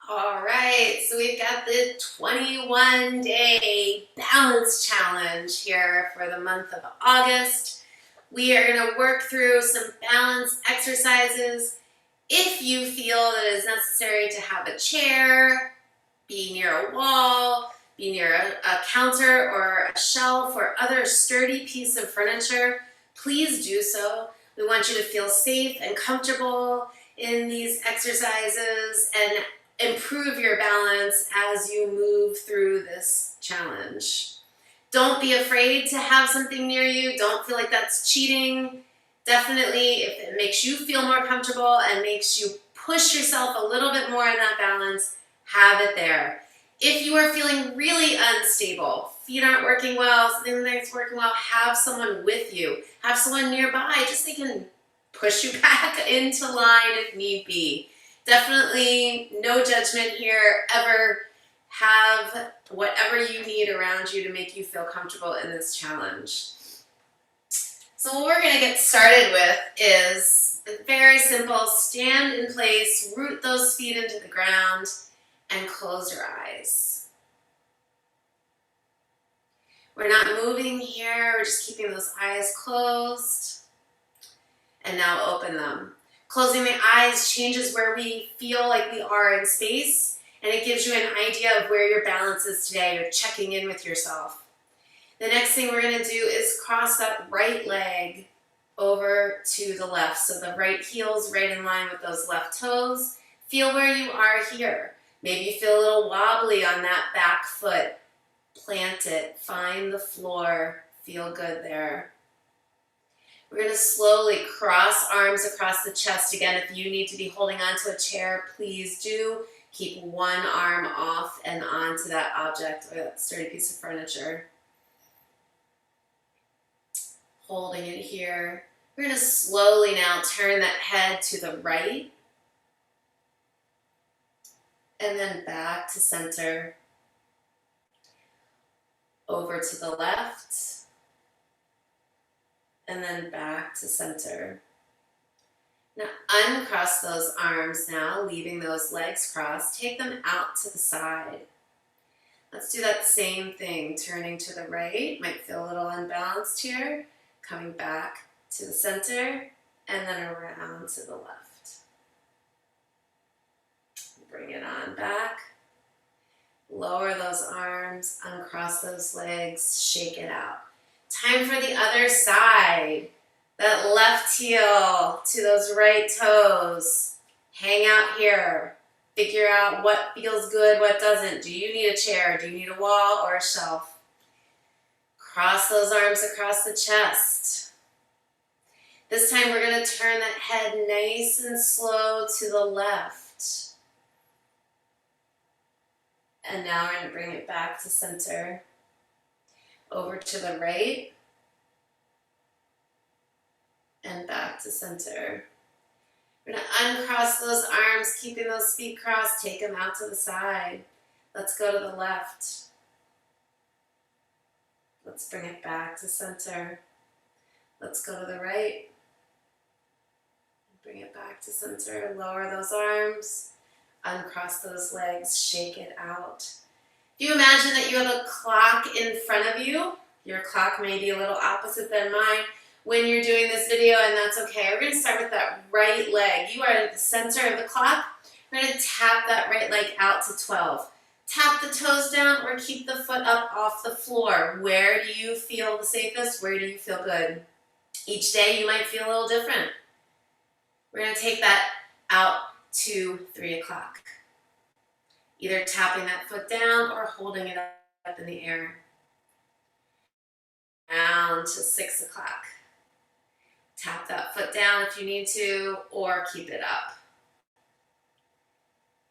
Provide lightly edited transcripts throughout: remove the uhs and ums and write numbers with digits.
All right, so we've got the 21-day balance challenge here for the month of August. We are going to work through some balance exercises. If you feel that it is necessary to have a chair, be near a wall, be near a counter or a shelf or other sturdy piece of furniture, please do so. We want you to feel safe and comfortable in these exercises and improve your balance as you move through this challenge. Don't be afraid to have something near you. Don't feel like that's cheating. Definitely, if it makes you feel more comfortable and makes you push yourself a little bit more in that balance, have it there. If you are feeling really unstable, feet aren't working well, something that's working well, have someone with you. Have someone nearby just so they can push you back into line if need be. Definitely no judgment here. Ever have whatever you need around you to make you feel comfortable in this challenge. So what we're going to get started with is very simple. Stand in place, root those feet into the ground, and close your eyes. We're not moving here, we're just keeping those eyes closed. And now open them. Closing the eyes changes where we feel like we are in space, and it gives you an idea of where your balance is today. You're checking in with yourself. The next thing we're going to do is cross that right leg over to the left. So the right heel's right in line with those left toes. Feel where you are here. Maybe you feel a little wobbly on that back foot. Plant it. Find the floor. Feel good there. We're going to slowly cross arms across the chest. Again, if you need to be holding onto a chair, please do. Keep one arm off and onto that object or that sturdy piece of furniture. Holding it here. We're going to slowly now turn that head to the right and then back to center. Over to the left and then back to center. Now uncross those arms now, leaving those legs crossed. Take them out to the side. Let's do that same thing, turning to the right. Might feel a little unbalanced here. Coming back to the center and then around to the left. Bring it on back. Lower those arms, uncross those legs, shake it out. Time for the other side. That left heel to those right toes. Hang out here. Figure out what feels good, what doesn't. Do you need a chair? Do you need a wall or a shelf? Cross those arms across the chest. This time we're going to turn that head nice and slow to the left. And now we're going to bring it back to center. Over to the right. And back to center. We're going to uncross those arms, keeping those feet crossed. Take them out to the side. Let's go to the left. Let's bring it back to center. Let's go to the right. Bring it back to center. Lower those arms. Uncross those legs. Shake it out. If you imagine that you have a clock in front of you, your clock may be a little opposite than mine when you're doing this video, and that's okay. We're going to start with that right leg. You are at the center of the clock. We're going to tap that right leg out to 12. Tap the toes down or keep the foot up off the floor. Where do you feel the safest? Where do you feel good? Each day you might feel a little different. We're going to take that out to 3 o'clock. Either tapping that foot down or holding it up in the air. Down to 6 o'clock. Tap that foot down if you need to, or keep it up.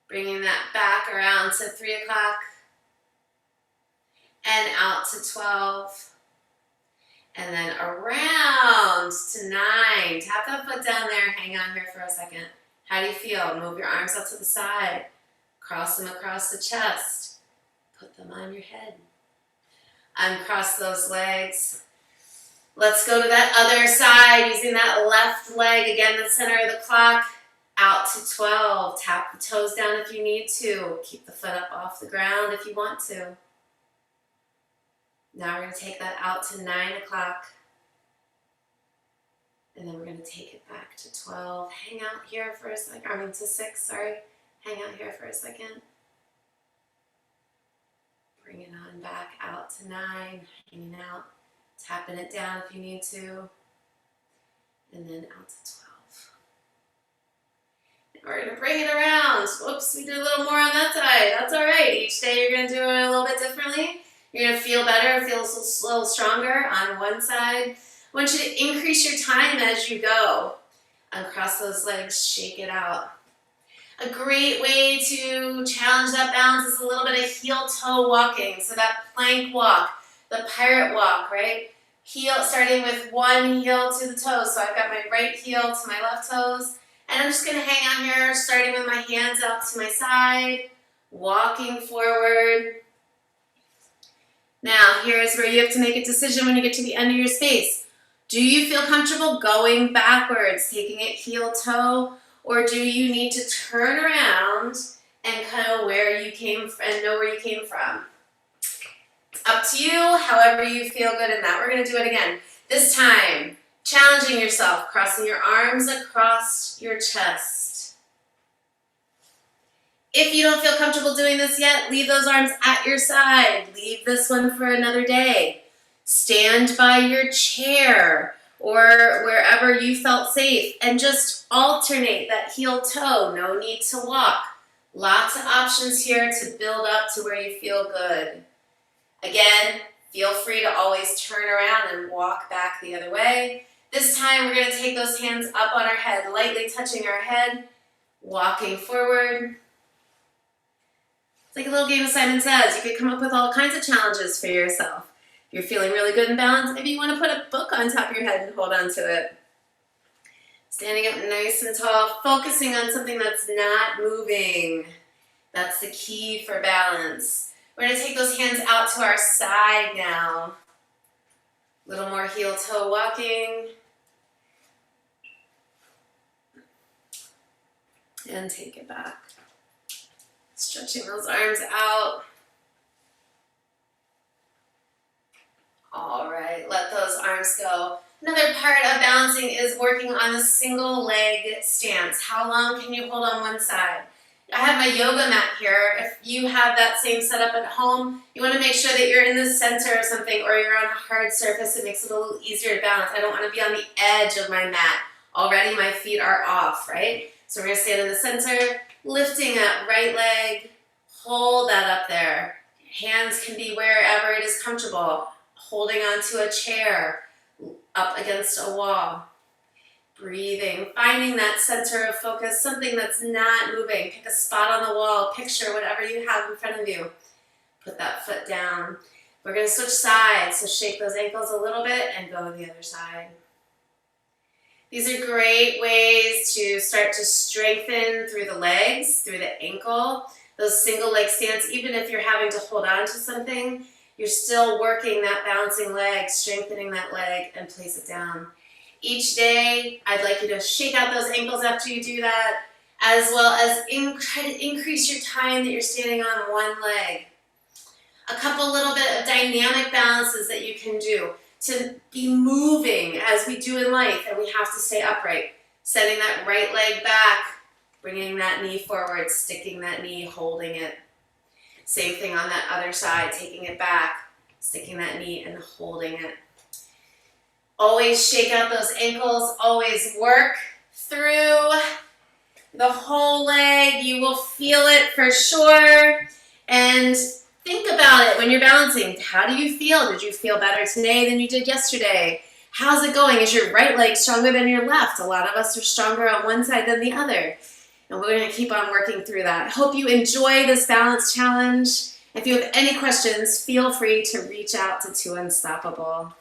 Bringing that back around to 3 o'clock. And out to 12. And then around to 9. Tap that foot down there. Hang on here for a second. How do you feel? Move your arms out to the side. Cross them across the chest. Put them on your head. Uncross those legs. Let's go to that other side using that left leg, again, the center of the clock. Out to 12. Tap the toes down if you need to. Keep the foot up off the ground if you want to. Now we're going to take that out to 9 o'clock. And then we're going to take it back to 12. Hang out here for a second. I mean to 6, sorry. Hang out here for a second. Bring it on back out to 9. Hanging out. Tapping it down if you need to. And then out to 12. We're going to bring it around. Whoops, we did a little more on that side. That's all right. Each day you're going to do it a little bit differently. You're going to feel better, feel a little stronger on one side. I want you to increase your time as you go. Uncross those legs, shake it out. A great way to challenge that balance is a little bit of heel-toe walking. So that plank walk, the pirate walk, right? Heel, starting with one heel to the toes. So I've got my right heel to my left toes. And I'm just going to hang out here, starting with my hands out to my side, walking forward. Now, here's where you have to make a decision when you get to the end of your space. Do you feel comfortable going backwards, taking it heel-toe, or do you need to turn around and kind of where you came from and know where you came from? It's up to you, however you feel good in that. We're going to do it again. This time, challenging yourself, crossing your arms across your chest. If you don't feel comfortable doing this yet, leave those arms at your side. Leave this one for another day. Stand by your chair or wherever you felt safe and just alternate that heel toe. No need to walk. Lots of options here to build up to where you feel good. Again, feel free to always turn around and walk back the other way. This time we're going to take those hands up on our head, lightly touching our head, walking forward. It's like a little game of Simon Says. You could come up with all kinds of challenges for yourself. If you're feeling really good and balanced, maybe you want to put a book on top of your head and hold on to it. Standing up nice and tall, focusing on something that's not moving. That's the key for balance. We're going to take those hands out to our side now. A little more heel-toe walking. And take it back. Stretching those arms out. All right, let those arms go. Another part of balancing is working on the single leg stance. How long can you hold on one side? I have my yoga mat here. If you have that same setup at home, you want to make sure that you're in the center of something or you're on a hard surface. It makes it a little easier to balance. I don't want to be on the edge of my mat. Already my feet are off, right? So we're going to stand in the center, lifting that right leg. Hold that up there. Hands can be wherever it is comfortable. Holding onto a chair, up against a wall. Breathing, finding that center of focus, something that's not moving. Pick a spot on the wall, picture whatever you have in front of you. Put that foot down. We're going to switch sides, so shake those ankles a little bit and go to the other side. These are great ways to start to strengthen through the legs, through the ankle, those single leg stance. Even if you're having to hold on to something, you're still working that balancing leg, strengthening that leg, and place it down. Each day, I'd like you to shake out those ankles after you do that, as well as increase your time that you're standing on one leg. A couple little bit of dynamic balances that you can do to be moving as we do in life, and we have to stay upright. Setting that right leg back, bringing that knee forward, sticking that knee, holding it. Same thing on that other side, taking it back, sticking that knee and holding it. Always shake out those ankles, always work through the whole leg. You will feel it for sure. And think about it when you're balancing. How do you feel? Did you feel better today than you did yesterday? How's it going? Is your right leg stronger than your left? A lot of us are stronger on one side than the other. And we're going to keep on working through that. I hope you enjoy this balance challenge. If you have any questions, feel free to reach out to 2Unstoppable.